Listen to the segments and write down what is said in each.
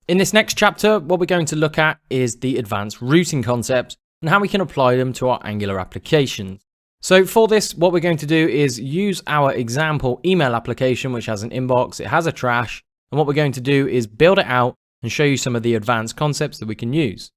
In this next chapter, what we're going to look at is the advanced routing concepts and how we can apply them to our Angular applications. So for this, what we're going to do is use our example email application, which has an inbox, it has a trash, and what we're going to do is build it out and show you some of the advanced concepts that we can use.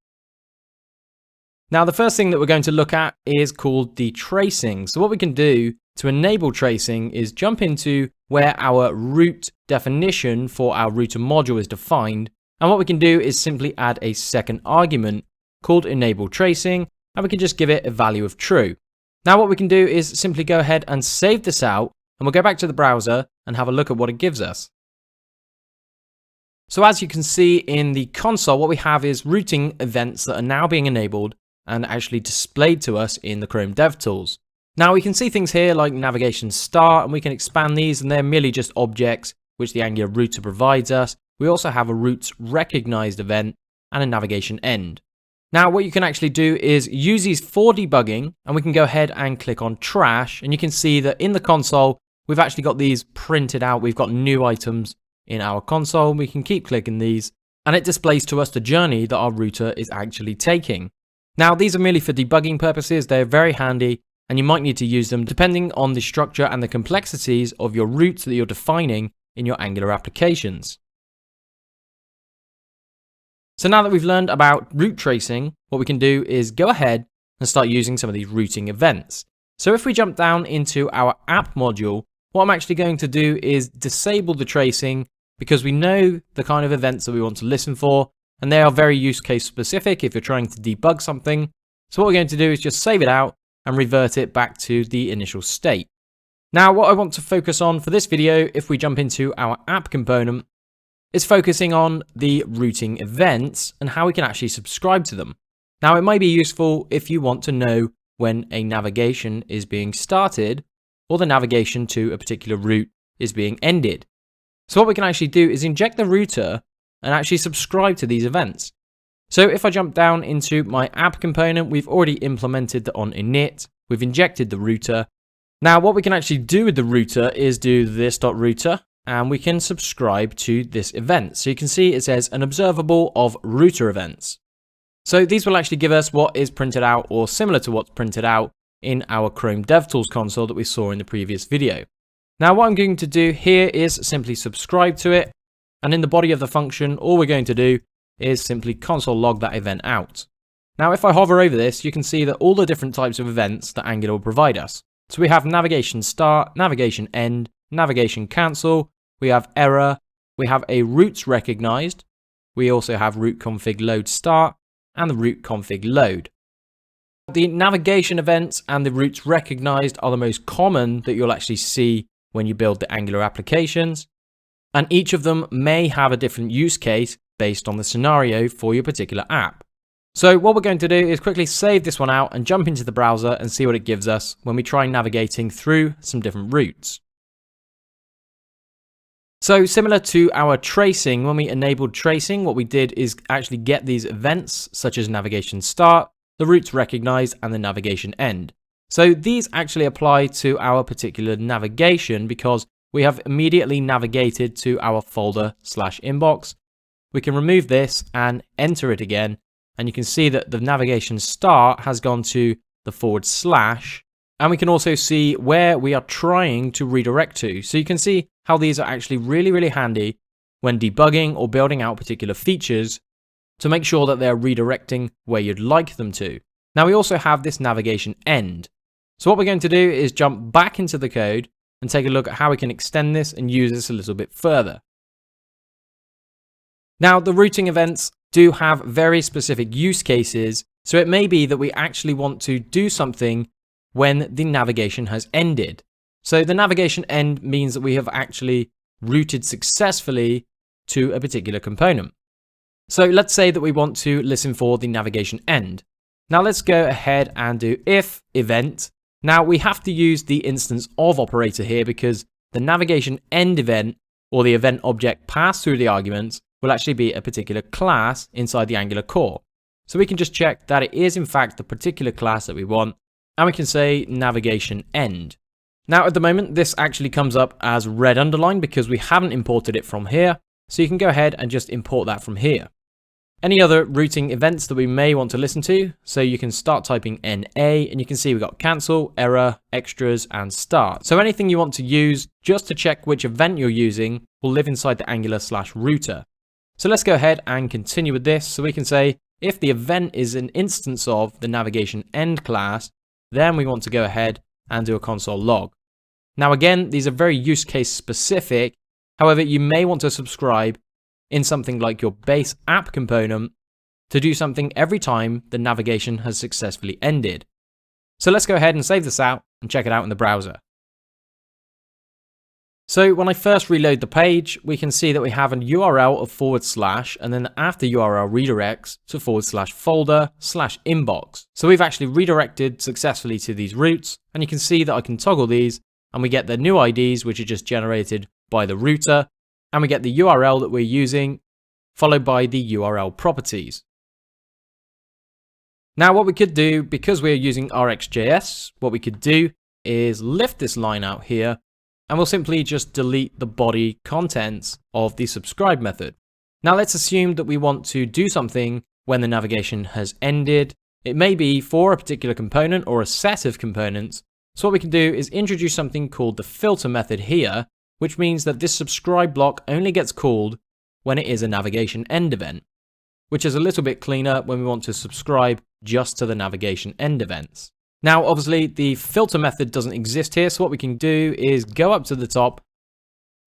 Now, the first thing that we're going to look at is called the tracing. So what we can do to enable tracing is jump into where our root definition for our router module is defined. And what we can do is simply add a second argument called enable tracing, and we can just give it a value of true. Now what we can do is simply go ahead and save this out, and we'll go back to the browser and have a look at what it gives us. So as you can see in the console, what we have is routing events that are now being enabled and actually displayed to us in the Chrome DevTools. Now we can see things here like navigation start, and we can expand these, and they're merely just objects which the Angular router provides us. We also have a routes recognized event and a navigation end. Now what you can actually do is use these for debugging, and we can go ahead and click on trash, and you can see that in the console we've actually got these printed out. We've got new items in our console. We can keep clicking these and it displays to us the journey that our router is actually taking. Now these are merely for debugging purposes. They're very handy and you might need to use them depending on the structure and the complexities of your routes that you're defining in your Angular applications. So now that we've learned about route tracing, what we can do is go ahead and start using some of these routing events. So if we jump down into our app module, what I'm actually going to do is disable the tracing because we know the kind of events that we want to listen for, and they are very use case specific if you're trying to debug something. So what we're going to do is just save it out and revert it back to the initial state. Now what I want to focus on for this video, if we jump into our app component, is focusing on the routing events and how we can actually subscribe to them. Now it might be useful if you want to know when a navigation is being started or the navigation to a particular route is being ended. So what we can actually do is inject the router and actually subscribe to these events. So if I jump down into my app component, we've already implemented the onInit, we've injected the router. Now what we can actually do with the router is do this.router, and we can subscribe to this event. So you can see it says an observable of router events. So these will actually give us what is printed out or similar to what's printed out in our Chrome DevTools console that we saw in the previous video. Now what I'm going to do here is simply subscribe to it, and in the body of the function all we're going to do is simply console log that event out. Now if I hover over this, you can see that all the different types of events that Angular will provide us. So we have navigation start, navigation end, navigation cancel, we have error, we have a routes recognized, we also have route config load start, and the route config load. The navigation events and the routes recognized are the most common that you'll actually see when you build the Angular applications, and each of them may have a different use case based on the scenario for your particular app. So what we're going to do is quickly save this one out and jump into the browser and see what it gives us when we try navigating through some different routes. So similar to our tracing, when we enabled tracing, what we did is actually get these events such as navigation start, the routes recognized, and the navigation end. So these actually apply to our particular navigation because we have immediately navigated to our folder/inbox. We can remove this and enter it again, and you can see that the navigation start has gone to the /, and we can also see where we are trying to redirect to. So you can see how these are actually really handy when debugging or building out particular features to make sure that they're redirecting where you'd like them to. Now we also have this navigation end. So what we're going to do is jump back into the code and take a look at how we can extend this and use this a little bit further. Now the routing events do have very specific use cases, so it may be that we actually want to do something when the navigation has ended. So the navigation end means that we have actually routed successfully to a particular component. So let's say that we want to listen for the navigation end. Now let's go ahead and do if event. Now we have to use the instance of operator here because the navigation end event or the event object passed through the arguments will actually be a particular class inside the Angular core. So we can just check that it is in fact the particular class that we want, and we can say navigation end. Now at the moment this actually comes up as red underline because we haven't imported it from here, So you can go ahead and just import that from here. Any other routing events that we may want to listen to, so you can start typing NA and you can see we've got cancel, error, extras, and start. So anything you want to use just to check which event you're using will live inside the Angular/router. So let's go ahead and continue with this. So we can say if the event is an instance of the navigation end class, then we want to go ahead and do a console log. Now again, these are very use case specific. However, you may want to subscribe in something like your base app component to do something every time the navigation has successfully ended. So let's go ahead and save this out and check it out in the browser. So when I first reload the page, we can see that we have a URL of / and then after URL redirects to /folder/inbox. So we've actually redirected successfully to these routes, and you can see that I can toggle these and we get the new IDs, which are just generated by the router, and we get the URL that we're using, followed by the URL properties. Now what we could do, because we're using RxJS, what we could do is lift this line out here, and we'll simply just delete the body contents of the subscribe method. Now let's assume that we want to do something when the navigation has ended. It may be for a particular component or a set of components. So what we can do is introduce something called the filter method here, which means that this subscribe block only gets called when it is a navigation end event, which is a little bit cleaner when we want to subscribe just to the navigation end events. Now, obviously, the filter method doesn't exist here, so what we can do is go up to the top,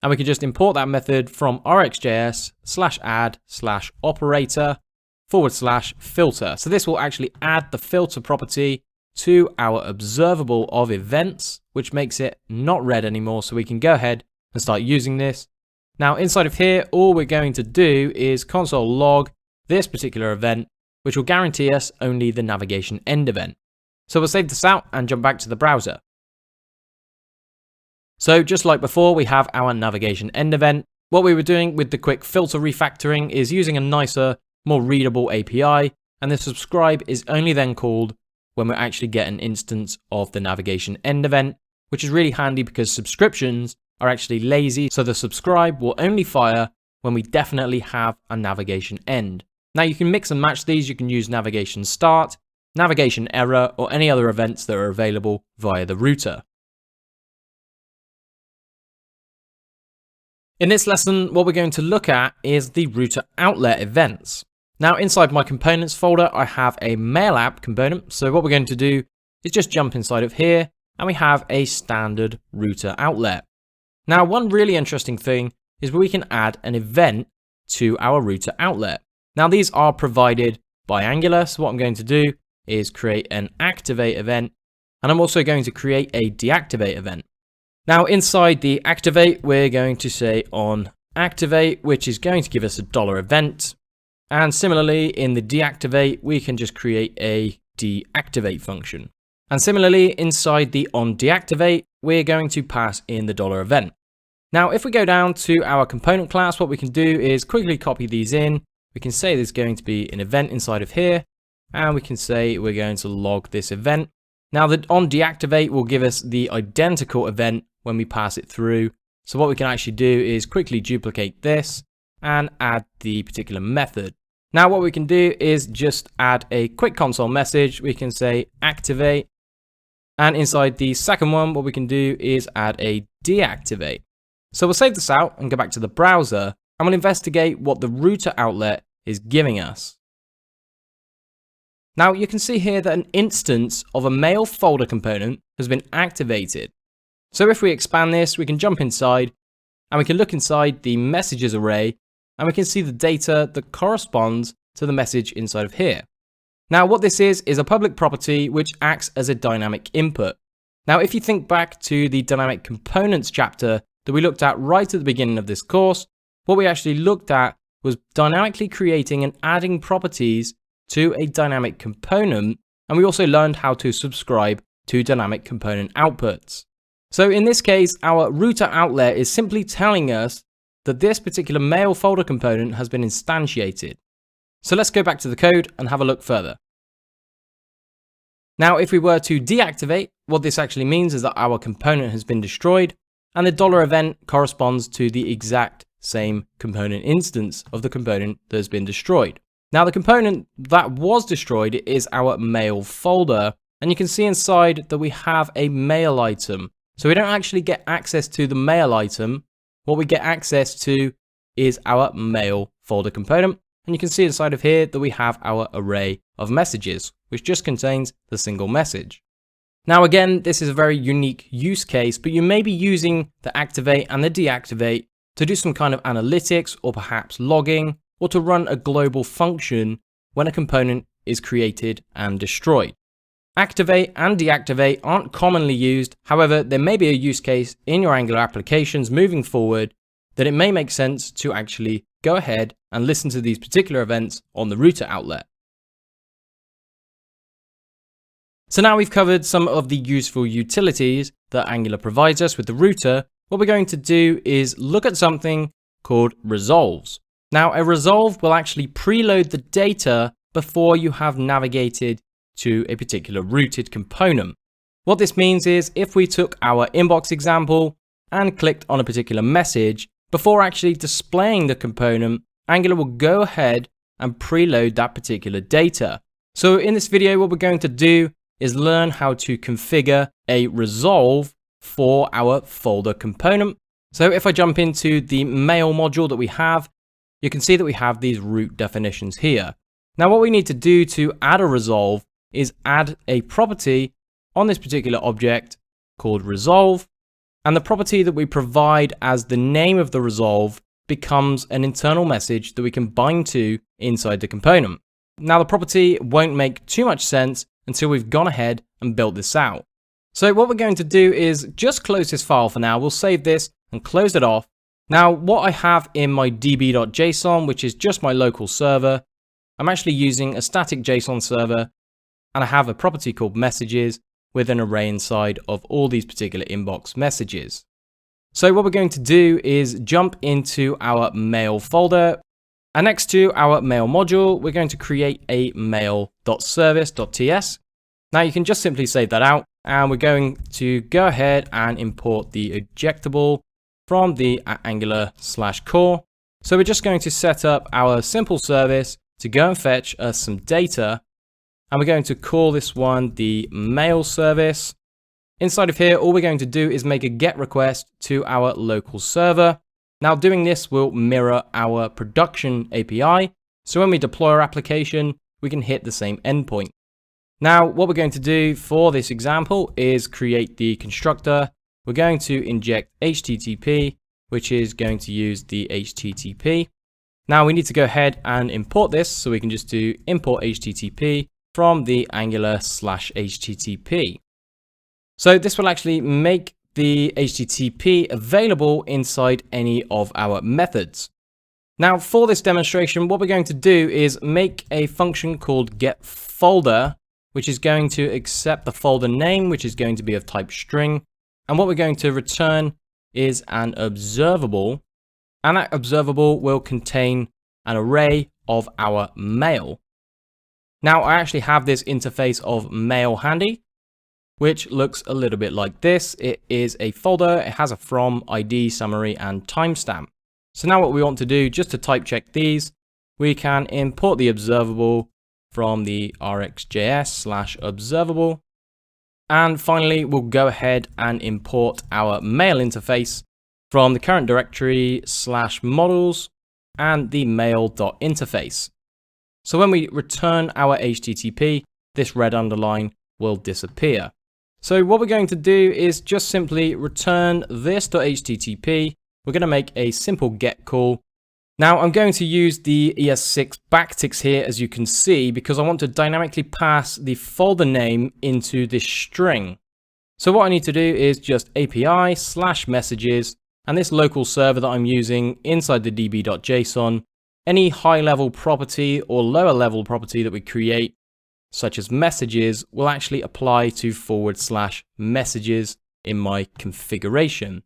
and we can just import that method from RxJS/add/operator/filter. So this will actually add the filter property to our observable of events, which makes it not red anymore, so we can go ahead and start using this. Now, inside of here, all we're going to do is console log this particular event, which will guarantee us only the navigation end event. So we'll save this out and jump back to the browser. So just like before, we have our navigation end event. What we were doing with the quick filter refactoring is using a nicer, more readable API, and the subscribe is only then called when we actually get an instance of the navigation end event, which is really handy because subscriptions are actually lazy, so the subscribe will only fire when we definitely have a navigation end. Now you can mix and match these. You can use navigation start, navigation error, or any other events that are available via the router. In this lesson, what we're going to look at is the router outlet events. Now inside my components folder, I have a mail app component. So what we're going to do is just jump inside of here, and we have a standard router outlet. Now one really interesting thing is we can add an event to our router outlet. Now these are provided by Angular, so what I'm going to do is create an activate event, and I'm also going to create a deactivate event. Now inside the activate, we're going to say on activate, which is going to give us a $event. And similarly in the deactivate, we can just create a deactivate function. And similarly inside the on deactivate, we're going to pass in the $event. Now if we go down to our component class, what we can do is quickly copy these in. We can say there's going to be an event inside of here, and we can say we're going to log this event. Now the on deactivate will give us the identical event when we pass it through. So what we can actually do is quickly duplicate this and add the particular method. Now what we can do is just add a quick console message. We can say activate, and inside the second one, what we can do is add a deactivate. So we'll save this out and go back to the browser, and we'll investigate what the router outlet is giving us. Now you can see here that an instance of a mail folder component has been activated. So if we expand this, we can jump inside and we can look inside the messages array, and we can see the data that corresponds to the message inside of here. Now what this is a public property which acts as a dynamic input. Now if you think back to the dynamic components chapter that we looked at right at the beginning of this course, what we actually looked at was dynamically creating and adding properties to a dynamic component, and we also learned how to subscribe to dynamic component outputs. So in this case, our router outlet is simply telling us that this particular mail folder component has been instantiated. So let's go back to the code and have a look further. Now, if we were to deactivate, what this actually means is that our component has been destroyed, and the $event corresponds to the exact same component instance of the component that has been destroyed. Now the component that was destroyed is our mail folder, and you can see inside that we have a mail item. So we don't actually get access to the mail item. What we get access to is our mail folder component, and you can see inside of here that we have our array of messages, which just contains the single message. Now again, this is a very unique use case, but you may be using the activate and the deactivate to do some kind of analytics or perhaps logging, or to run a global function when a component is created and destroyed. Activate and deactivate aren't commonly used. However, there may be a use case in your Angular applications moving forward that it may make sense to actually go ahead and listen to these particular events on the router outlet. So now we've covered some of the useful utilities that Angular provides us with the router. What we're going to do is look at something called resolves. Now, a resolve will actually preload the data before you have navigated to a particular routed component. What this means is if we took our inbox example and clicked on a particular message, before actually displaying the component, Angular will go ahead and preload that particular data. So in this video, what we're going to do is learn how to configure a resolve for our folder component. So if I jump into the mail module that we have, you can see that we have these root definitions here. Now what we need to do to add a resolve is add a property on this particular object called resolve, and the property that we provide as the name of the resolve becomes an internal message that we can bind to inside the component. Now the property won't make too much sense until we've gone ahead and built this out. So what we're going to do is just close this file for now. We'll save this and close it off. Now, what I have in my db.json, which is just my local server, I'm actually using a static JSON server, and I have a property called messages with an array inside of all these particular inbox messages. So what we're going to do is jump into our mail folder, and next to our mail module, we're going to create a mail.service.ts. Now you can just simply save that out, and we're going to go ahead and import the ejectable from the Angular/core. So we're just going to set up our simple service to go and fetch us some data, and we're going to call this one the mail service. Inside of here, all we're going to do is make a GET request to our local server. Now doing this will mirror our production API, so when we deploy our application, we can hit the same endpoint. Now what we're going to do for this example is create the constructor. We're going to inject HTTP, which is going to use the HTTP. Now we need to go ahead and import this, so we can just do import HTTP from the Angular/HTTP. So this will actually make the HTTP available inside any of our methods. Now for this demonstration, what we're going to do is make a function called getFolder, which is going to accept the folder name, which is going to be of type string. And what we're going to return is an observable, and that observable will contain an array of our mail. Now I actually have this interface of mail handy, which looks a little bit like this. It is a folder, it has a from, ID, summary, and timestamp. So now what we want to do, just to type check these, we can import the observable from the rxjs/observable. And finally, we'll go ahead and import our mail interface from the current directory /models and the mail.interface. So when we return our HTTP, this red underline will disappear. So what we're going to do is just simply return this.http. We're going to make a simple get call. Now I'm going to use the ES6 backticks here, as you can see, because I want to dynamically pass the folder name into this string. So what I need to do is just API/messages, and this local server that I'm using inside the db.json, any high level property or lower level property that we create, such as messages, will actually apply to /messages in my configuration.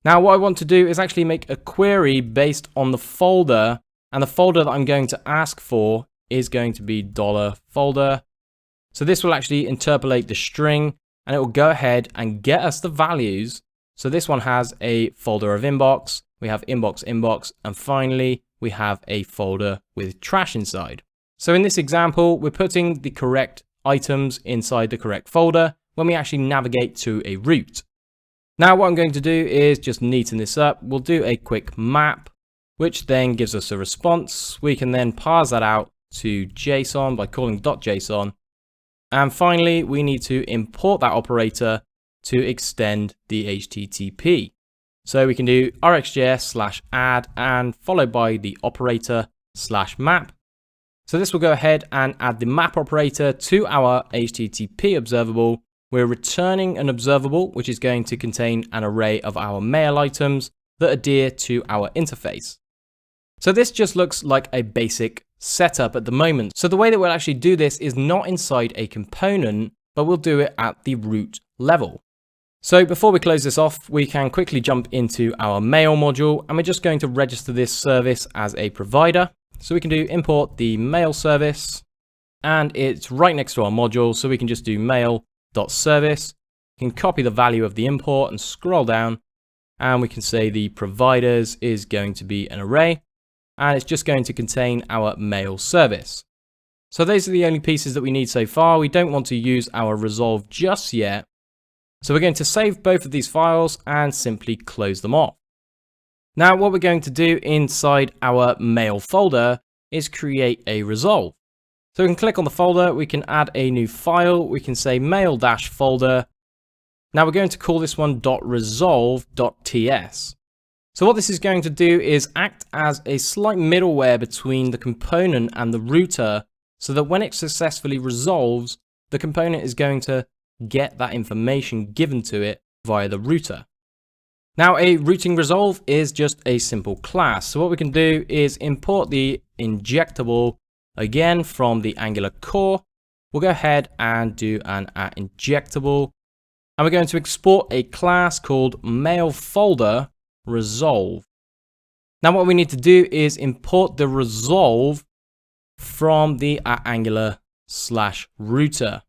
Now what I want to do is actually make a query based on the folder, and the folder that I'm going to ask for is going to be $folder. So this will actually interpolate the string, and it will go ahead and get us the values. So this one has a folder of inbox, we have inbox, and finally, we have a folder with trash inside. So in this example, we're putting the correct items inside the correct folder when we actually navigate to a route. Now what I'm going to do is just neaten this up. We'll do a quick map, which then gives us a response. We can then parse that out to JSON by calling .json. And finally, we need to import that operator to extend the HTTP. So we can do rxjs/add and followed by the operator /map. So this will go ahead and add the map operator to our HTTP observable. We're returning an observable, which is going to contain an array of our mail items that adhere to our interface. So this just looks like a basic setup at the moment. So the way that we'll actually do this is not inside a component, but we'll do it at the root level. So before we close this off, we can quickly jump into our mail module, and we're just going to register this service as a provider. So we can do import the mail service, and it's right next to our module. So we can just do mail.service. You can copy the value of the import and scroll down, and we can say the providers is going to be an array, and it's just going to contain our mail service. So those are the only pieces that we need so far. We don't want to use our resolve just yet. So we're going to save both of these files and simply close them off. Now what we're going to do inside our mail folder is create a resolve. So we can click on the folder, we can add a new file, we can say mail-folder. Now we're going to call this one .resolve.ts. So what this is going to do is act as a slight middleware between the component and the router, so that when it successfully resolves, the component is going to get that information given to it via the router. Now a routing resolve is just a simple class. So what we can do is import the injectable again from the Angular core. We'll go ahead and do an @injectable, and we're going to export a class called mailFolder resolve. Now what we need to do is import the resolve from the @angular/router.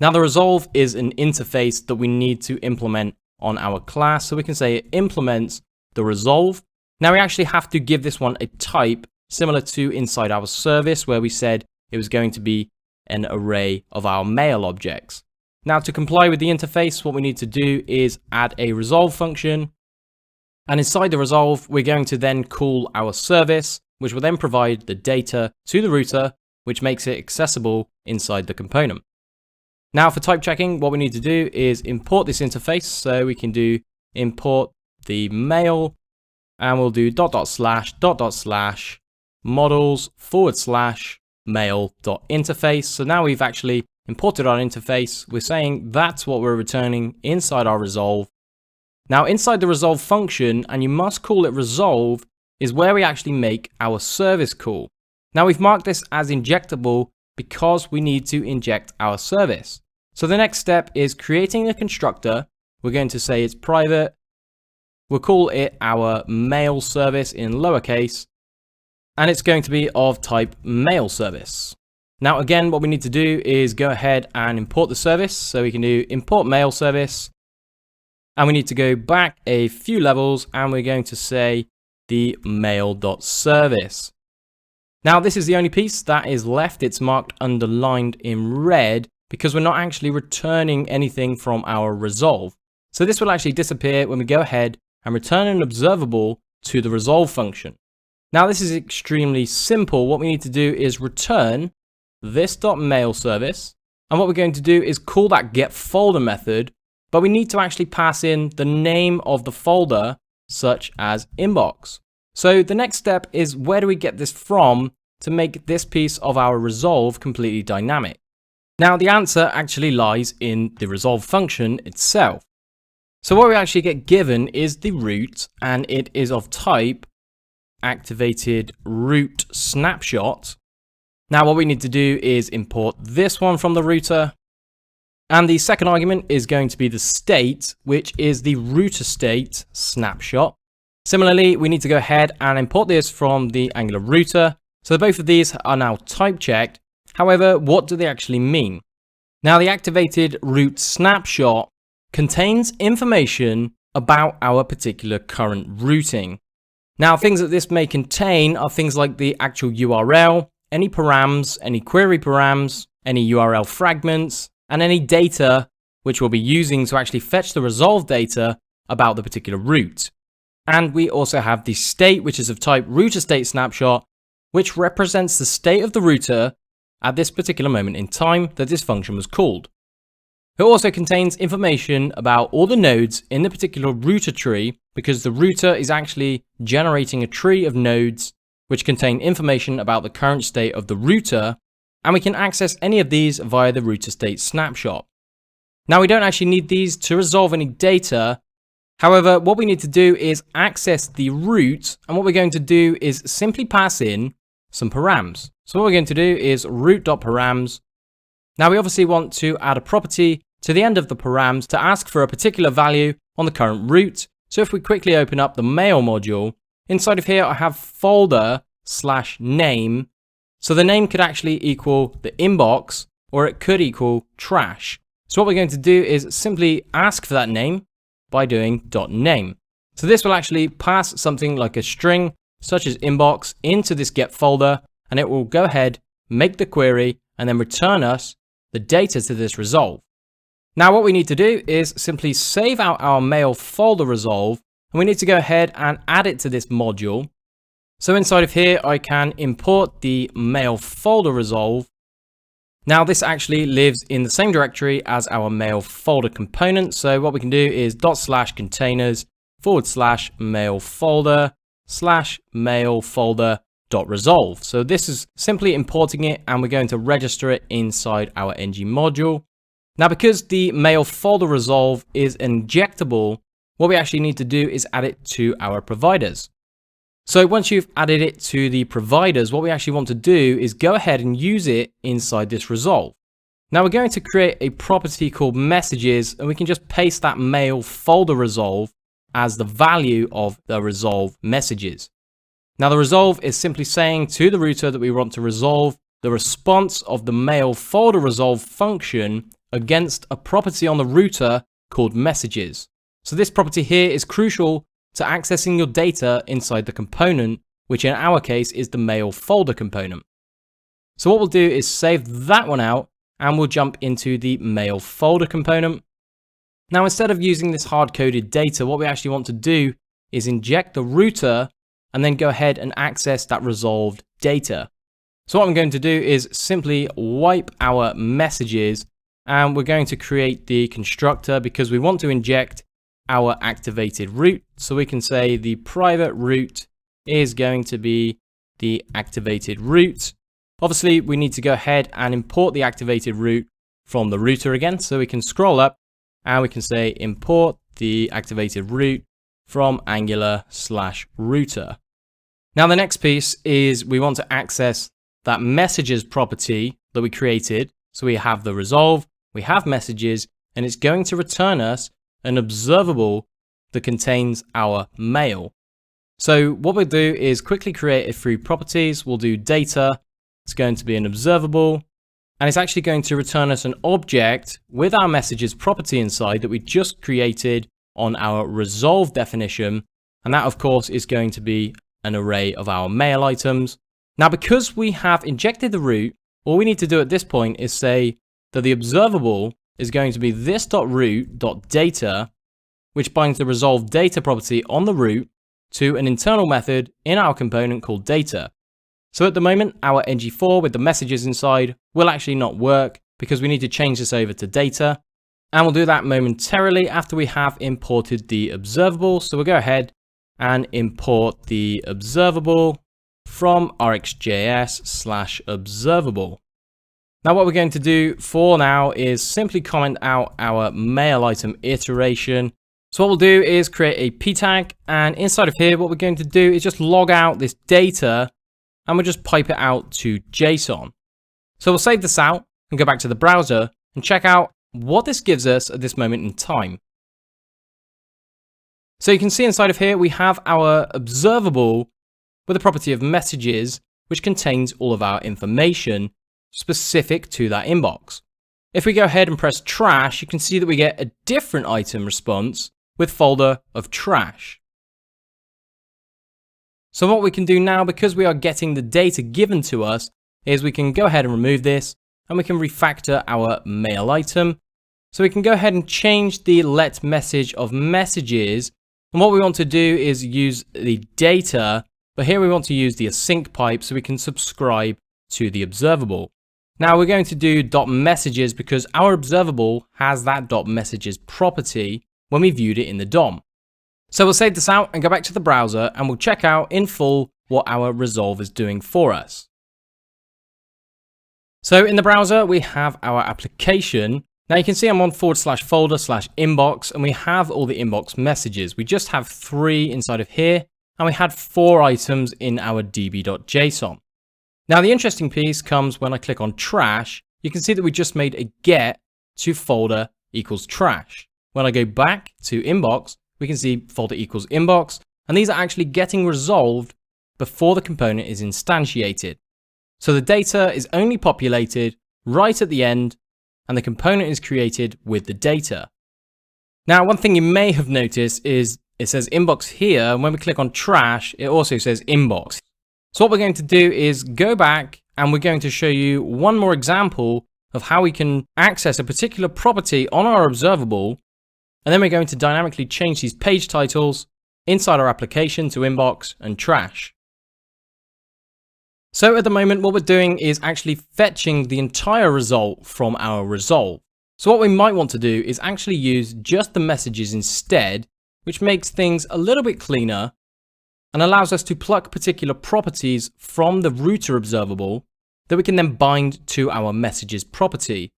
Now the resolve is an interface that we need to implement on our class. So we can say it implements the resolve. Now we actually have to give this one a type similar to inside our service where we said it was going to be an array of our mail objects. Now to comply with the interface, what we need to do is add a resolve function. And inside the resolve, we're going to then call our service, which will then provide the data to the router, which makes it accessible inside the component. Now for type checking, what we need to do is import this interface. So we can do import the mail, and we'll do /models/mail.interface. So now we've actually imported our interface. We're saying that's what we're returning inside our resolve. Now inside the resolve function, and you must call it resolve, is where we actually make our service call. Now we've marked this as injectable because we need to inject our service. So the next step is creating a constructor. We're going to say it's private. We'll call it our mail service in lowercase, and it's going to be of type mail service. Now again, what we need to do is go ahead and import the service. So we can do import mail service, and we need to go back a few levels, and we're going to say the mail.service. Now this is the only piece that is left. It's marked underlined in red because we're not actually returning anything from our resolve. So this will actually disappear when we go ahead and return an observable to the resolve function. Now this is extremely simple. What we need to do is return this.mail service, and what we're going to do is call that getFolder method, but we need to actually pass in the name of the folder, such as inbox. So the next step is, where do we get this from to make this piece of our resolve completely dynamic? Now the answer actually lies in the resolve function itself. So what we actually get given is the root, and it is of type activated root snapshot. Now what we need to do is import this one from the router, and the second argument is going to be the state, which is the router state snapshot. Similarly, we need to go ahead and import this from the Angular router. So both of these are now type checked. However, what do they actually mean? Now the activated root snapshot contains information about our particular current routing. Now, things that this may contain are things like the actual URL, any params, any query params, any URL fragments, and any data which we'll be using to actually fetch the resolve data about the particular route. And we also have the state, which is of type router state snapshot, which represents the state of the router at this particular moment in time that this function was called. It also contains information about all the nodes in the particular router tree, because the router is actually generating a tree of nodes which contain information about the current state of the router, and we can access any of these via the router state snapshot. Now, we don't actually need these to resolve any data. However, what we need to do is access the route, and what we're going to do is simply pass in some params. So what we're going to do is route.params. Now, we obviously want to add a property to the end of the params to ask for a particular value on the current route. So if we quickly open up the mail module, inside of here I have folder/name. So the name could actually equal the inbox, or it could equal trash. So what we're going to do is simply ask for that name by doing .name. So this will actually pass something like a string such as inbox into this get folder, and it will go ahead, make the query, and then return us the data to this resolve. Now, what we need to do is simply save out our mail folder resolve, and we need to go ahead and add it to this module. So inside of here, I can import the mail folder resolve. Now, this actually lives in the same directory as our mail folder component. So what we can do is /containers/mail folder/mail folder.resolve. So this is simply importing it, and we're going to register it inside our ng module. Now, because the mail folder resolve is injectable, what we actually need to do is add it to our providers. So once you've added it to the providers, what we actually want to do is go ahead and use it inside this resolve. Now, we're going to create a property called messages, and we can just paste that mail folder resolve as the value of the resolve messages. Now, the resolve is simply saying to the router that we want to resolve the response of the mail folder resolve function against a property on the router called messages. So this property here is crucial to accessing your data inside the component, which in our case is the mail folder component. So what we'll do is save that one out, and we'll jump into the mail folder component. Now, instead of using this hard-coded data, what we actually want to do is inject the router and then go ahead and access that resolved data. So what I'm going to do is simply wipe our messages, and we're going to create the constructor because we want to inject our activated route. So we can say the private route is going to be the activated route. Obviously, we need to go ahead and import the activated route from the router again. So we can scroll up and we can say import the activated route from Angular/router. Now, the next piece is we want to access that messages property that we created. So we have the resolve, we have messages, and it's going to return us an observable that contains our mail. So what we'll do is quickly create it through properties. We'll do data. It's going to be an observable, and it's actually going to return us an object with our messages property inside that we just created on our resolve definition. And that, of course, is going to be an array of our mail items. Now, because we have injected the route, all we need to do at this point is say that the observable is going to be this.route.data, which binds the resolve data property on the route to an internal method in our component called data. So at the moment, our ng4 with the messages inside will actually not work because we need to change this over to data. And we'll do that momentarily after we have imported the observable. So we'll go ahead and import the observable from RxJS/observable. Now, what we're going to do for now is simply comment out our mail item iteration. So what we'll do is create a p tag, and inside of here, what we're going to do is just log out this data, and we'll just pipe it out to JSON. So we'll save this out and go back to the browser and check out what this gives us at this moment in time. So you can see inside of here, we have our observable with a property of messages, which contains all of our information specific to that inbox. If we go ahead and press trash, you can see that we get a different item response, with folder of trash. So what we can do now, because we are getting the data given to us, is we can go ahead and remove this, and we can refactor our mail item. So we can go ahead and change the let message of messages. And what we want to do is use the data, but here we want to use the async pipe so we can subscribe to the observable. Now we're going to do .messages because our observable has that .messages property when we viewed it in the DOM. So we'll save this out and go back to the browser, and we'll check out in full what our resolve is doing for us. So in the browser, we have our application. Now you can see I'm on /folder/inbox, and we have all the inbox messages. We just have 3 inside of here, and we had 4 items in our db.json. Now the interesting piece comes when I click on trash. You can see that we just made a get to folder equals trash. When I go back to inbox, we can see folder equals inbox, and these are actually getting resolved before the component is instantiated. So the data is only populated right at the end, and the component is created with the data. Now, one thing you may have noticed is it says inbox here, and when we click on trash, it also says inbox. So what we're going to do is go back, and we're going to show you one more example of how we can access a particular property on our observable, and then we're going to dynamically change these page titles inside our application to inbox and trash. So at the moment, what we're doing is actually fetching the entire result from our resolve. So what we might want to do is actually use just the messages instead, which makes things a little bit cleaner and allows us to pluck particular properties from the router observable that we can then bind to our messages property.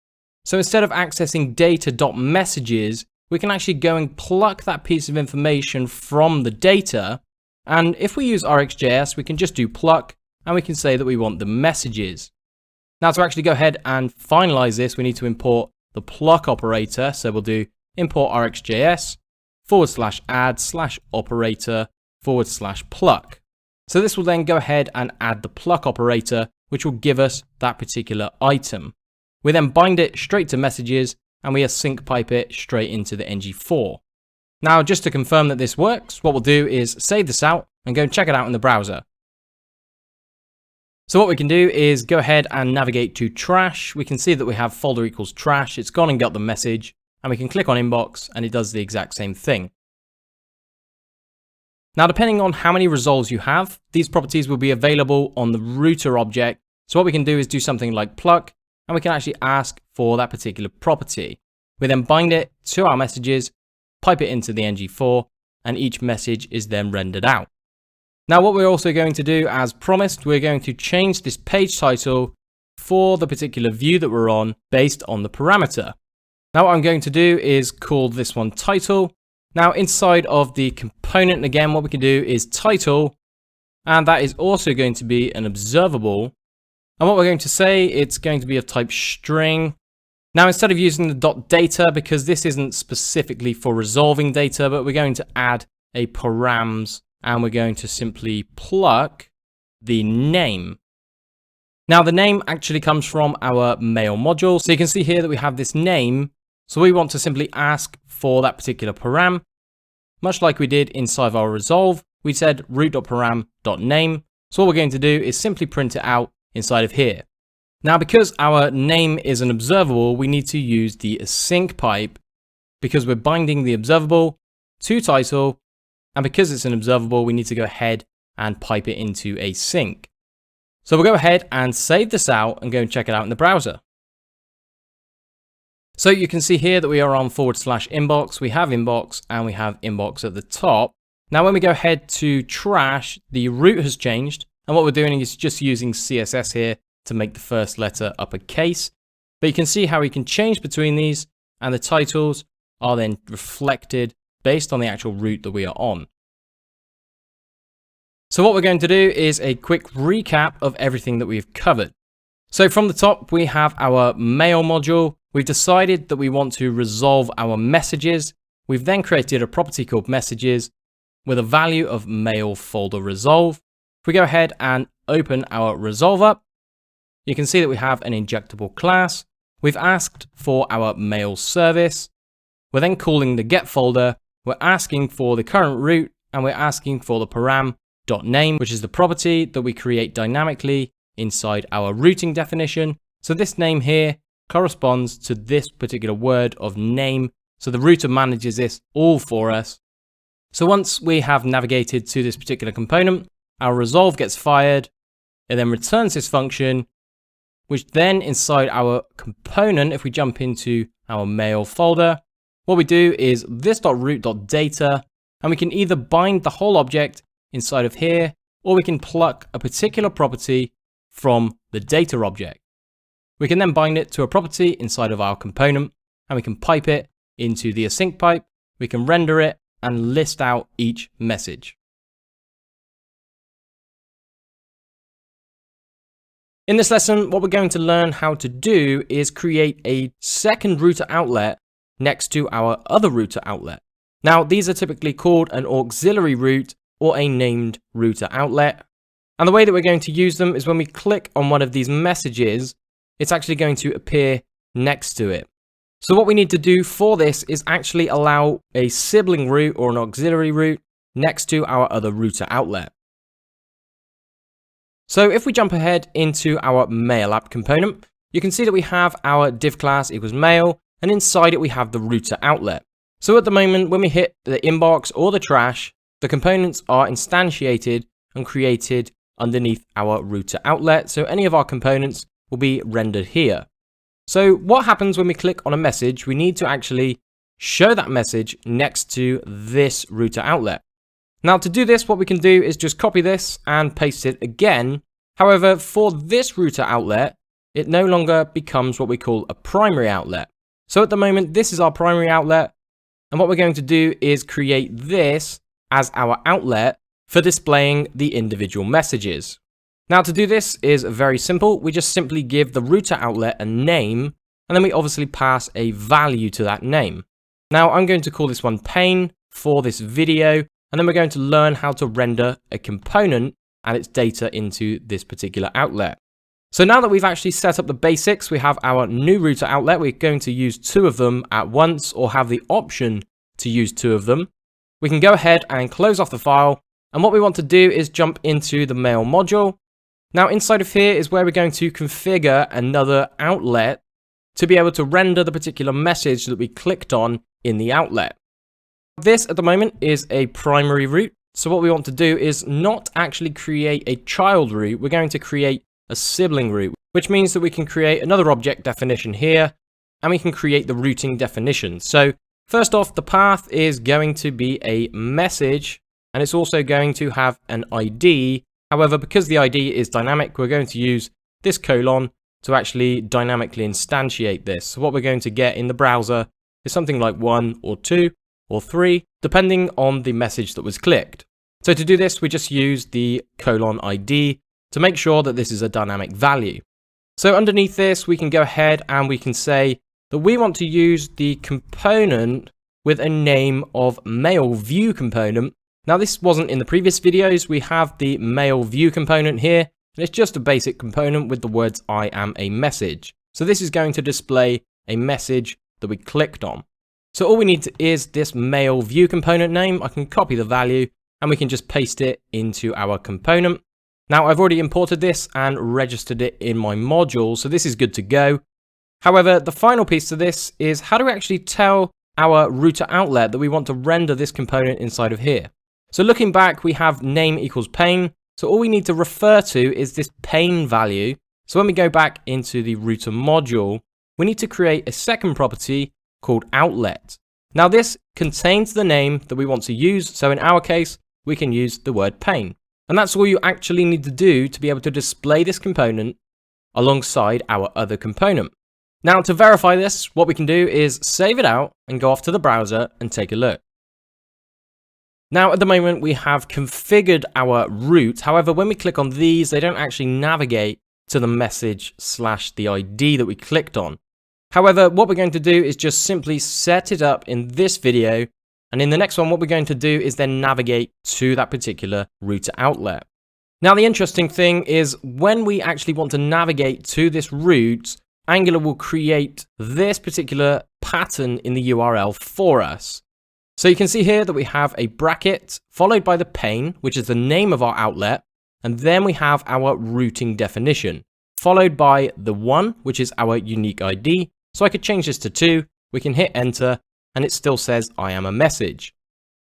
So instead of accessing data.messages, we can actually go and pluck that piece of information from the data. And if we use RxJS, we can just do pluck, and we can say that we want the messages. Now to actually go ahead and finalize this, we need to import the pluck operator. So we'll do import RxJS /add/operator/pluck. So this will then go ahead and add the pluck operator, which will give us that particular item. We then bind it straight to messages, and we async pipe it straight into the ng4. Now, just to confirm that this works, what we'll do is save this out and go and check it out in the browser. So what we can do is go ahead and navigate to trash. We can see that we have folder equals trash. It's gone and got the message, and we can click on inbox, and it does the exact same thing. Now, depending on how many resolves you have, these properties will be available on the router object. So what we can do is do something like pluck, and we can actually ask for that particular property. We then bind it to our messages, pipe it into the ng4, and each message is then rendered out. Now, what we're also going to do, as promised, we're going to change this page title for the particular view that we're on based on the parameter. Now, what I'm going to do is call this one title. Now, inside of the component, again, what we can do is title, and that is also going to be an observable. And what we're going to say, it's going to be of type string. Now, instead of using the .data, because this isn't specifically for resolving data, but we're going to add a params, and we're going to simply pluck the name. Now, the name actually comes from our mail module. So you can see here that we have this name. So we want to simply ask for that particular param. Much like we did inside our resolve, we said root.param.name. So what we're going to do is simply print it out inside of here. Now, because our name is an observable, we need to use the async pipe because we're binding the observable to title. And because it's an observable, we need to go ahead and pipe it into async. So we'll go ahead and save this out and go and check it out in the browser. So you can see here that we are on /inbox. We have inbox, and we have inbox at the top. Now, when we go ahead to trash, the root has changed. And what we're doing is just using CSS here to make the first letter uppercase. But you can see how we can change between these, and the titles are then reflected based on the actual route that we are on. So what we're going to do is a quick recap of everything that we've covered. So from the top, we have our mail module. We've decided that we want to resolve our messages. We've then created a property called messages with a value of mail folder resolve. If we go ahead and open our resolve up, you can see that we have an injectable class. We've asked for our mail service. We're then calling the get folder, we're asking for the current route and we're asking for the param.name, which is the property that we create dynamically inside our routing definition. So this name here corresponds to this particular word of name. So the router manages this all for us. So once we have navigated to this particular component, our resolve gets fired. It then returns this function, which then inside our component, if we jump into our mail folder, what we do is this.root.data, and we can either bind the whole object inside of here, or we can pluck a particular property from the data object. We can then bind it to a property inside of our component, and we can pipe it into the async pipe. We can render it and list out each message. In this lesson, what we're going to learn how to do is create a second router outlet next to our other router outlet. Now, these are typically called an auxiliary route or a named router outlet. And the way that we're going to use them is when we click on one of these messages, it's actually going to appear next to it. So what we need to do for this is actually allow a sibling route or an auxiliary route next to our other router outlet. So if we jump ahead into our mail app component, you can see that we have our div class equals mail, and inside it we have the router outlet. So at the moment, when we hit the inbox or the trash, the components are instantiated and created underneath our router outlet. So any of our components will be rendered here. So what happens when we click on a message? We need to actually show that message next to this router outlet. Now to do this, what we can do is just copy this and paste it again. However, for this router outlet, it no longer becomes what we call a primary outlet. So at the moment, this is our primary outlet. And what we're going to do is create this as our outlet for displaying the individual messages. Now to do this is very simple. We just simply give the router outlet a name, and then we obviously pass a value to that name. Now I'm going to call this one pane for this video. And then we're going to learn how to render a component and its data into this particular outlet. So now that we've actually set up the basics, we have our new router outlet. We're going to use two of them at once, or have the option to use two of them. We can go ahead and close off the file. And what we want to do is jump into the mail module. Now inside of here is where we're going to configure another outlet to be able to render the particular message that we clicked on in the outlet. This at the moment is a primary route. So what we want to do is not actually create a child route. We're going to create a sibling route, which means that we can create another object definition here, and we can create the routing definition. So first off, the path is going to be a message, and it's also going to have an ID. However, because the ID is dynamic, we're going to use this colon to actually dynamically instantiate this. So what we're going to get in the browser is something like 1 or 2 or 3, depending on the message that was clicked. So to do this, we just use the colon ID to make sure that this is a dynamic value. So underneath this, we can go ahead and we can say that we want to use the component with a name of mail view component. Now this wasn't in the previous videos. We have the mail view component here, and it's just a basic component with the words I am a message. So this is going to display a message that we clicked on. So all we need is this mail view component name. I can copy the value and we can just paste it into our component. Now I've already imported this and registered it in my module, so this is good to go. However, the final piece to this is how do we actually tell our router outlet that we want to render this component inside of here? So looking back, we have name equals pane. So all we need to refer to is this pane value. So when we go back into the router module, we need to create a second property called outlet. Now this contains the name that we want to use. So in our case, we can use the word pane. And that's all you actually need to do to be able to display this component alongside our other component. Now to verify this, what we can do is save it out and go off to the browser and take a look. Now at the moment we have configured our route. However, when we click on these, they don't actually navigate to the message / the ID that we clicked on. However, what we're going to do is just simply set it up in this video. And in the next one, what we're going to do is then navigate to that particular router outlet. Now, the interesting thing is when we actually want to navigate to this route, Angular will create this particular pattern in the URL for us. So you can see here that we have a bracket followed by the pane, which is the name of our outlet, and then we have our routing definition, followed by the 1, which is our unique ID. So I could change this to 2, we can hit enter, and it still says I am a message.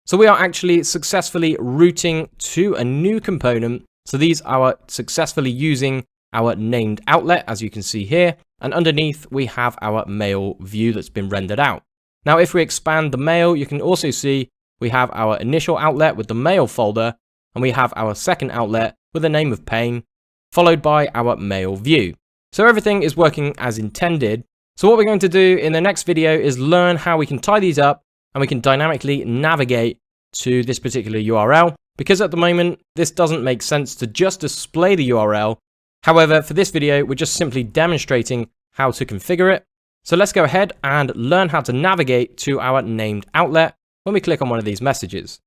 So we are actually successfully routing to a new component. So these are successfully using our named outlet, as you can see here, and underneath we have our mail view that's been rendered out. Now, if we expand the mail, you can also see we have our initial outlet with the mail folder, and we have our second outlet with the name of pane, followed by our mail view. So everything is working as intended. So what we're going to do in the next video is learn how we can tie these up and we can dynamically navigate to this particular URL, because at the moment, this doesn't make sense to just display the URL. However, for this video, we're just simply demonstrating how to configure it. So let's go ahead and learn how to navigate to our named outlet when we click on one of these messages.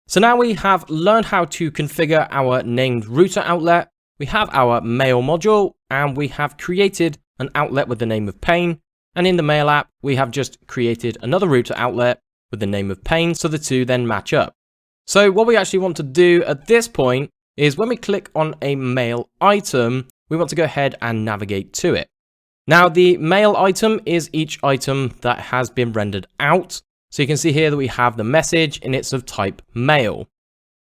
So now we have learned how to configure our named router outlet. We have our mail module and we have created an outlet with the name of pane. And in the mail app, we have just created another router outlet with the name of pane. So the two then match up. So what we actually want to do at this point is when we click on a mail item, we want to go ahead and navigate to it. Now the mail item is each item that has been rendered out. So you can see here that we have the message and it's of type mail.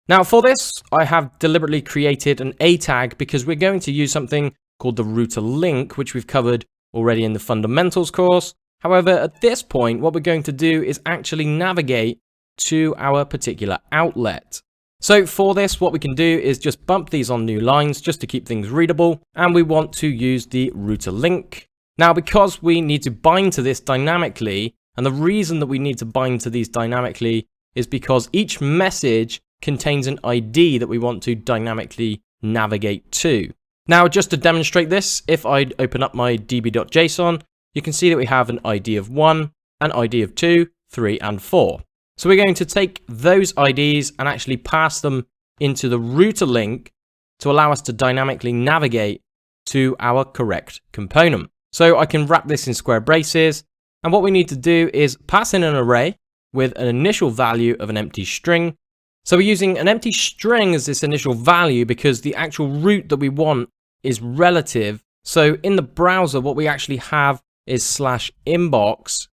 Now for this, I have deliberately created an A tag because we're going to use something called the router link, which we've covered already in the fundamentals course. However, at this point, what we're going to do is actually navigate to our particular outlet. So for this, what we can do is just bump these on new lines just to keep things readable. And we want to use the router link. Now, because we need to bind to this dynamically, and the reason that we need to bind to these dynamically is because each message contains an ID that we want to dynamically navigate to. Now, just to demonstrate this, if I open up my db.json, you can see that we have an ID of 1, an ID of 2, 3, and 4. So we're going to take those IDs and actually pass them into the router link to allow us to dynamically navigate to our correct component. So I can wrap this in square braces. And what we need to do is pass in an array with an initial value of an empty string. So we're using an empty string as this initial value because the actual route that we want is relative. So in the browser, what we actually have is /inbox.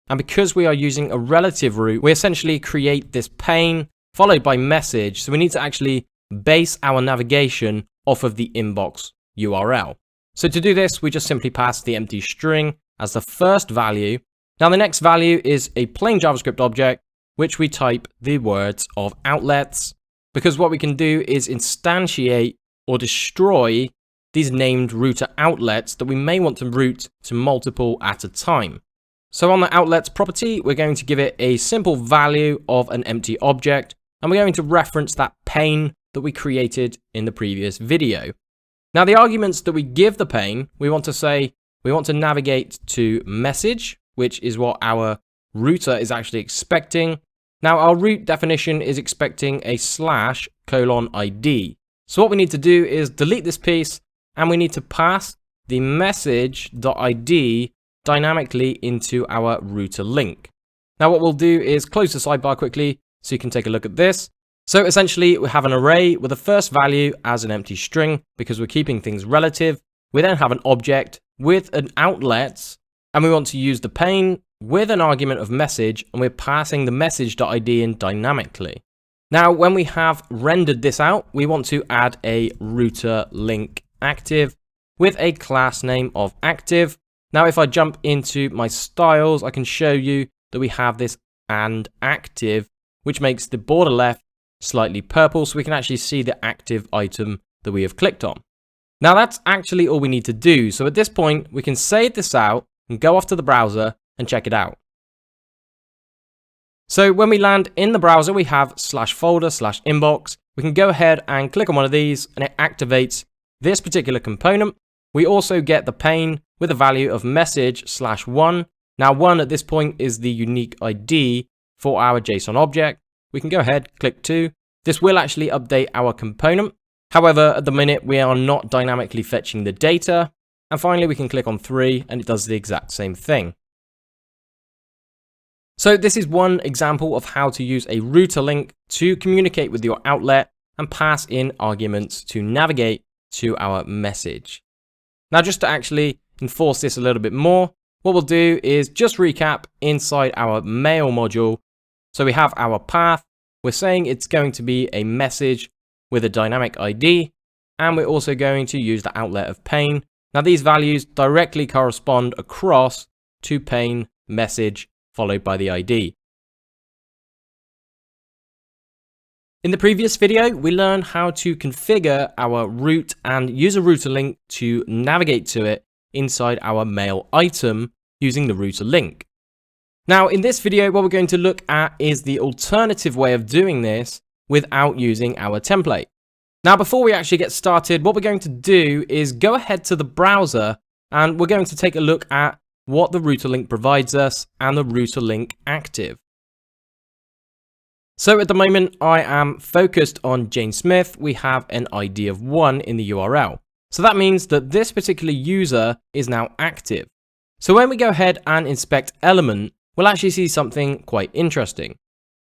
And because we are using a relative route, we essentially create this pane followed by message. So we need to actually base our navigation off of the inbox URL. So to do this, we just simply pass the empty string as the first value. Now the next value is a plain JavaScript object, which we type the words of outlets, because what we can do is instantiate or destroy these named router outlets that we may want to route to multiple at a time. So on the outlets property, we're going to give it a simple value of an empty object, and we're going to reference that pane that we created in the previous video. Now the arguments that we give the pane, we want to say, we want to navigate to message, which is what our router is actually expecting. Now our route definition is expecting a /:ID. So what we need to do is delete this piece, and we need to pass the message.id dynamically into our router link. Now what we'll do is close the sidebar quickly so you can take a look at this. So essentially we have an array with the first value as an empty string because we're keeping things relative. We then have an object with an outlet, and we want to use the pane with an argument of message, and we're passing the message.id in dynamically. Now when we have rendered this out, we want to add a router link active with a class name of active. Now, if I jump into my styles, I can show you that we have this and active, which makes the border left slightly purple, so we can actually see the active item that we have clicked on. Now, that's actually all we need to do. So at this point, we can save this out and go off to the browser and check it out. So when we land in the browser, we have /folder/inbox. We can go ahead and click on one of these, and it activates this particular component. We also get the pane with a value of message/1. Now 1 at this point is the unique ID for our JSON object. We can go ahead, click 2. This will actually update our component. However, at the minute, we are not dynamically fetching the data. And finally, we can click on 3 and it does the exact same thing. So this is one example of how to use a router link to communicate with your outlet and pass in arguments to navigate to our message. Now, just to actually enforce this a little bit more, what we'll do is just recap inside our mail module. So we have our path. We're saying it's going to be a message with a dynamic ID, and we're also going to use the outlet of pane. Now, these values directly correspond across to pane message followed by the ID. In the previous video, we learned how to configure our route and use a router link to navigate to it inside our mail item using the router link. Now, in this video, what we're going to look at is the alternative way of doing this without using our template. Now, before we actually get started, what we're going to do is go ahead to the browser and we're going to take a look at what the router link provides us and the router link active. So at the moment, I am focused on Jane Smith. We have an ID of 1 in the URL. So that means that this particular user is now active. So when we go ahead and inspect element, we'll actually see something quite interesting.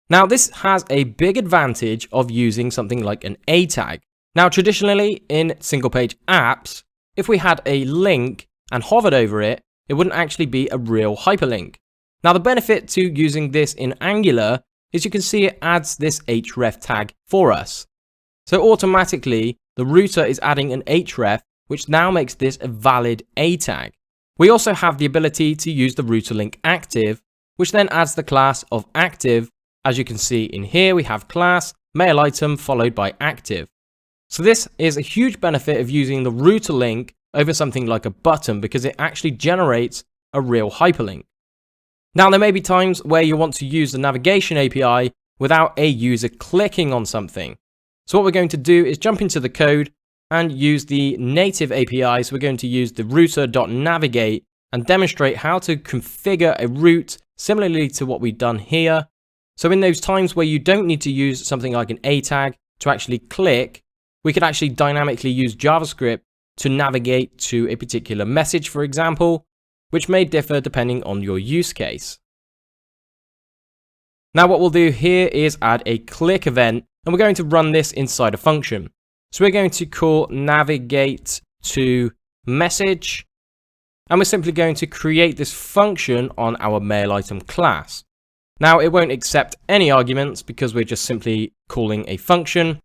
Now, this has a big advantage of using something like an A tag. Now, traditionally in single page apps, if we had a link and hovered over it, it wouldn't actually be a real hyperlink. Now, the benefit to using this in Angular is you can see it adds this href tag for us. So automatically, the router is adding an href, which now makes this a valid A tag. We also have the ability to use the router link active, which then adds the class of active. As you can see in here, we have class, mail item, followed by active. So this is a huge benefit of using the router link over something like a button because it actually generates a real hyperlink. Now, there may be times where you want to use the navigation API without a user clicking on something. So what we're going to do is jump into the code and use the native API. So we're going to use the router.navigate and demonstrate how to configure a route similarly to what we've done here. So in those times where you don't need to use something like an A tag to actually click, we could actually dynamically use JavaScript to navigate to a particular message, for example, which may differ depending on your use case. Now, what we'll do here is add a click event, and we're going to run this inside a function. So we're going to call navigate to message, and we're simply going to create this function on our mail item class. Now, it won't accept any arguments because we're just simply calling a function.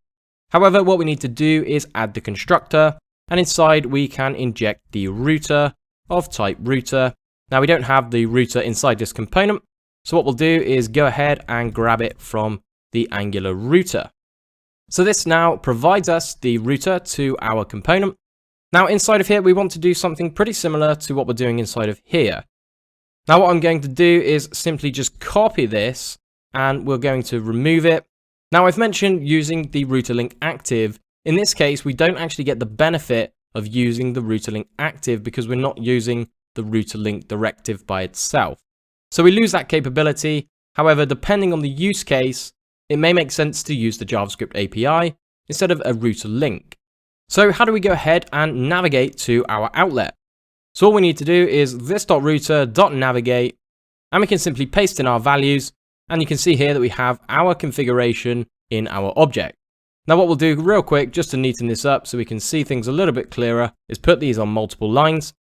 However, what we need to do is add the constructor, and inside we can inject the router of type router. Now, we don't have the router inside this component, so what we'll do is go ahead and grab it from the Angular router. So this now provides us the router to our component. Now, inside of here, we want to do something pretty similar to what we're doing inside of here. Now, what I'm going to do is simply just copy this, and we're going to remove it. Now, I've mentioned using the router link active. In this case, we don't actually get the benefit of using the router link active because we're not using the router link directive by itself. So we lose that capability. However, depending on the use case, it may make sense to use the JavaScript API instead of a router link. So how do we go ahead and navigate to our outlet? So all we need to do is this.router.navigate, and we can simply paste in our values, and you can see here that we have our configuration in our object. Now, what we'll do real quick, just to neaten this up so we can see things a little bit clearer, is put these on multiple lines.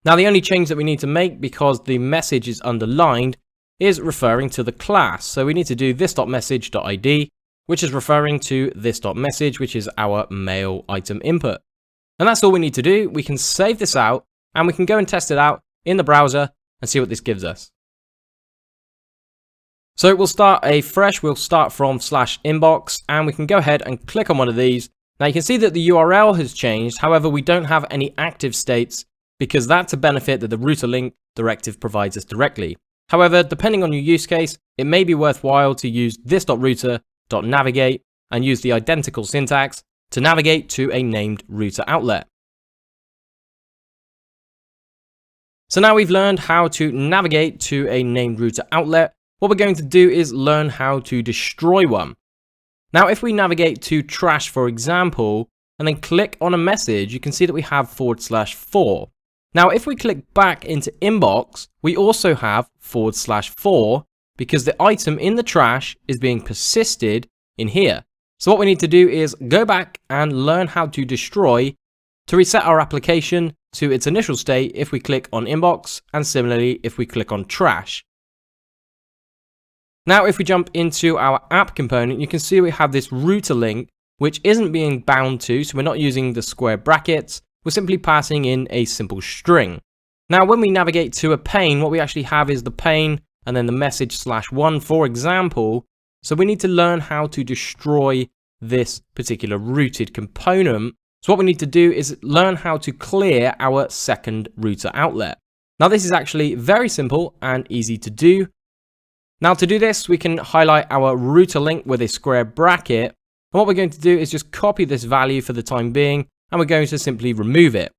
Now, the only change that we need to make, because the message is underlined, is referring to the class. So we need to do this.message.id, which is referring to this.message, which is our mail item input. And that's all we need to do. We can save this out, and we can go and test it out in the browser and see what this gives us. So we'll start afresh. We'll start from /inbox, and we can go ahead and click on one of these. Now you can see that the URL has changed. However, we don't have any active states because that's a benefit that the router link directive provides us directly. However, depending on your use case, it may be worthwhile to use this.router.navigate and use the identical syntax to navigate to a named router outlet. So now we've learned how to navigate to a named router outlet. What we're going to do is learn how to destroy one. Now, if we navigate to trash, for example, and then click on a message, you can see that we have /4. Now, if we click back into inbox, we also have /4, because the item in the trash is being persisted in here. So what we need to do is go back and learn how to destroy to reset our application to its initial state if we click on inbox, and similarly if we click on trash. Now if we jump into our app component, you can see we have this router link which isn't being bound to, so we're not using the square brackets, we're simply passing in a simple string. Now when we navigate to a pane, what we actually have is the pane and then the message /1 for example. So we need to learn how to destroy this particular rooted component. So what we need to do is learn how to clear our second router outlet. Now this is actually very simple and easy to do. Now to do this, we can highlight our router link with a square bracket. And what we're going to do is just copy this value for the time being, and we're going to simply remove it.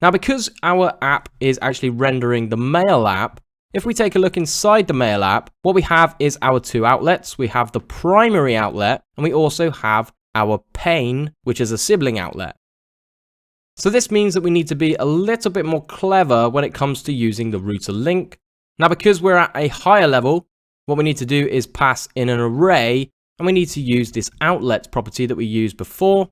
Now because our app is actually rendering the mail app, if we take a look inside the mail app, what we have is our two outlets. We have the primary outlet, and we also have our pane, which is a sibling outlet. So this means that we need to be a little bit more clever when it comes to using the router link. Now because we're at a higher level, what we need to do is pass in an array, and we need to use this outlet property that we used before.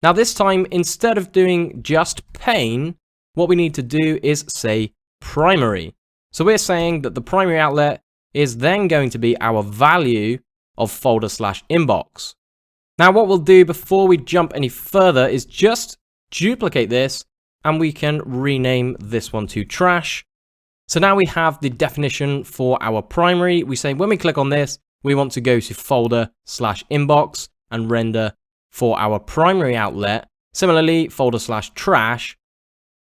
Now this time, instead of doing just pane, what we need to do is say primary. So we're saying that the primary outlet is then going to be our value of folder/inbox. Now what we'll do before we jump any further is just duplicate this, and we can rename this one to trash. So now we have the definition for our primary. We say when we click on this, we want to go to folder/inbox and render for our primary outlet. Similarly, folder/trash.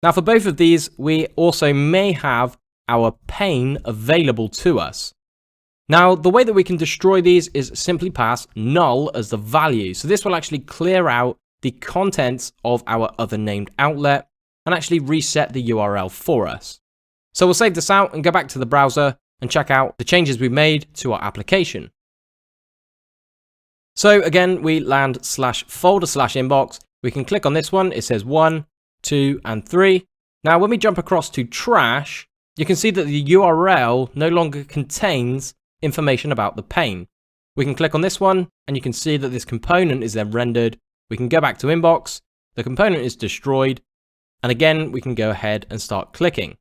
Now for both of these, we also may have our pane available to us. Now the way that we can destroy these is simply pass null as the value. So this will actually clear out the contents of our other named outlet and actually reset the URL for us. So we'll save this out and go back to the browser and check out the changes we've made to our application. So again, we land /folder/inbox. We can click on this one. It says 1, 2, and 3. Now when we jump across to trash, you can see that the URL no longer contains information about the pane. We can click on this one, and you can see that this component is then rendered. We can go back to inbox, the component is destroyed, and again, we can go ahead and start clicking.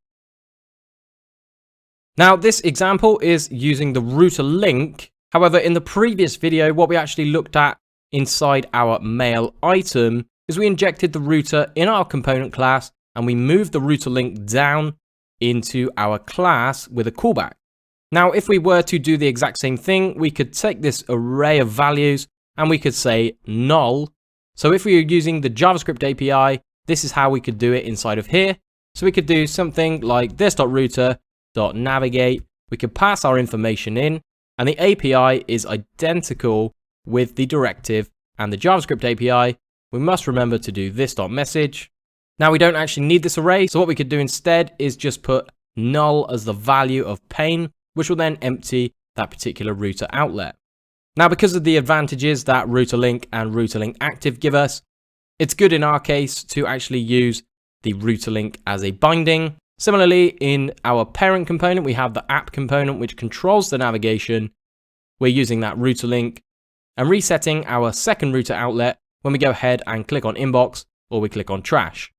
Now, this example is using the router link. However, in the previous video, what we actually looked at inside our mail item is we injected the router in our component class, and we moved the router link down into our class with a callback. Now, if we were to do the exact same thing, we could take this array of values and we could say null. So if we were using the JavaScript API, this is how we could do it inside of here. So we could do something like this.router.navigate. We could pass our information in, and the API is identical with the directive and the JavaScript API. We must remember to do this.message. Now we don't actually need this array, so what we could do instead is just put null as the value of pane, which will then empty that particular router outlet. Now because of the advantages that router link and router link active give us, it's good in our case to actually use the router link as a binding. Similarly, in our parent component, we have the app component which controls the navigation. We're using that router link and resetting our second router outlet when we go ahead and click on inbox or we click on trash.